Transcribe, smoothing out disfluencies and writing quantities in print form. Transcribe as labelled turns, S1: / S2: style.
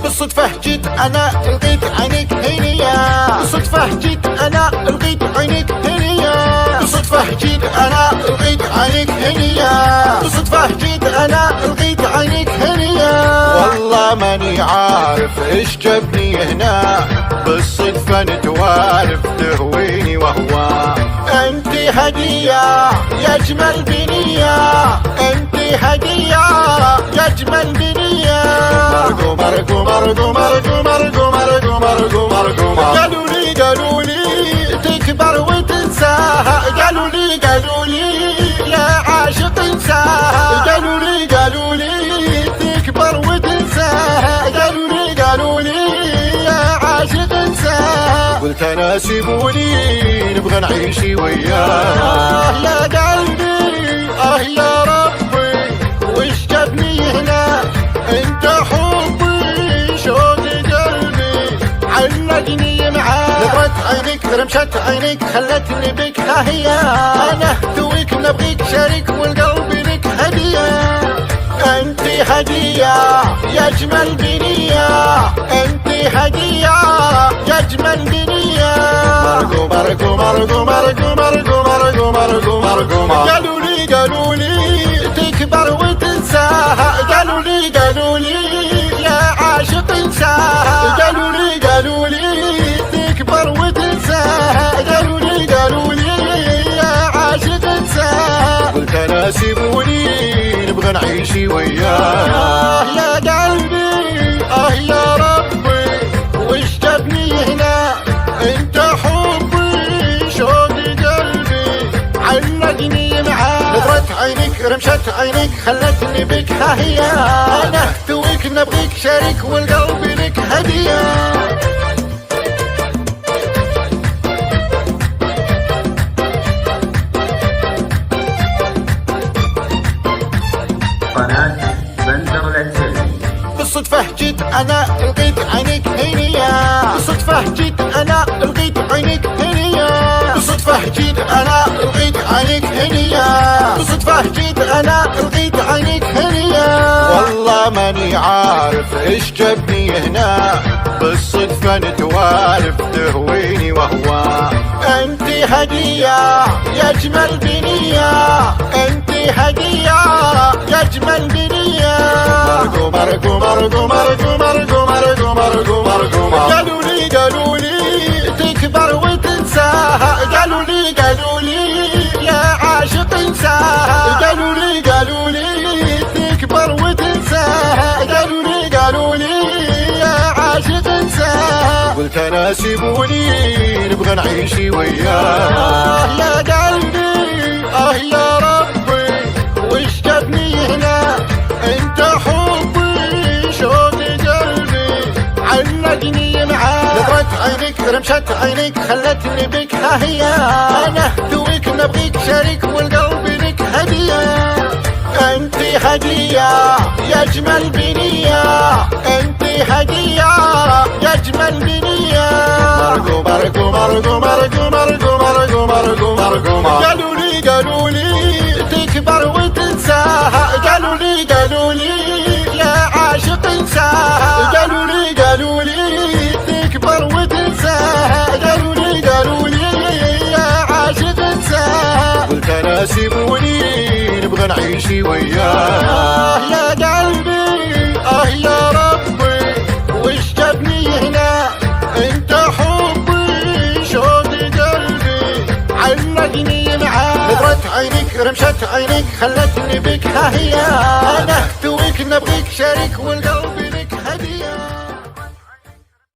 S1: بالصدفة جيت أنا لقيت عينيك هينية، بالصدفة جيت أنا لقيت عينيك هينية، بالصدفة جيت أنا لقيت عينيك هينية، بالصدفة جيت أنا لقيت عينيك هينية. والله ماني عارف إيش جابني هنا، بالصدفة نتوارف تهويني وهو أنت هدية يا أجمل بنية، أنت هدية يا أجمل بنية. مرقو مرقو مرقو مرقو مرقو مرقو مرقو مرقو قالوا لي تكبر وتنساها، قالوا لي يا عاشق انساها، قالوا لي تكبر وتنساها، قالوا لي يا عاشق انساها. قلت انا سيبوني نبغى نعيش وياه يا قلبي يا ربي وش جابني هنا، انت حبي شوق قلبي علقني معاك. نظرة عينيك رمشة عينيك خلتني بك هي، انا تويك نبغيك شريك والقلب لك هدية. انت هدية يا اجمل بنية، انت هدية يا اجمل بنية. مرقو مرقو مرقو مرقو مرقو مرقو مرقو مرقو قالوا لي تكبر وتنساها، قالوا لي يا عاشق انساها، قالوا لي تكبر وتنساها، قالوا لي يا عاشق انساها. قلت انا سيبوني نبغى نعيش وياه يا قلبي يا ربي وش جابني هنا، انت حبي شوق قلبي علقني معاك. نظرة عينيك رمشة عينيك خلتني بك هي، انا تويك نبغيك شريك والقلب لك هدية. بالصدفة جيت أنا لقيت عينيك هينية، بالصدفة جيت أنا لقيت عينيك هينية، بالصدفة جيت أنا لقيت عينيك هينية، بالصدفة جيت أنا لقيت عينيك هينية. والله ماني عارف إيش جابني هنا، بالصدفة نتوارف تهويني وهو أنت هدية يا أجمل بنية، أنت هدية يا أجمل بنية. مرقو مرقو مرقو مرقو مرقو مرقو مرقو مرقو قالوا لي تكبر وتنساها، قالوا لي يا عاشق انساها، قالوا لي تكبر وتنساها، قالوا لي يا عاشق انساها. قلت انا سيبوني نبغى نعيش وياه يا قلبي يا ربي وش جابني هنا، انت حبي شوق قلبي علقني معاك. نظرة عينيك رمشة عينيك خلتني بك هي، انا تويك نبغيك شريك والقلب لك هدية. انت هدية يا اجمل بنية، انت هدية يا اجمل بنية. مرقو مرقو مرقو مرقو مرقو مرقو مرقو مرقو قالوا لي تكبر وتنساها، قالوا لي يا عاشق انساها، قالوا لي تكبر وتنساها، قالوا لي يا عاشق انساها. قلت انا سيبوني نبغى نعيش وياه يا قلبي يا ربي وش جابني هنا، انت حبي شوق قلبي علقني معاك. نظرة عينيك رمشة عينيك خلتني بك هي، انا تويك نبغيك شريك والقلب لك هدية.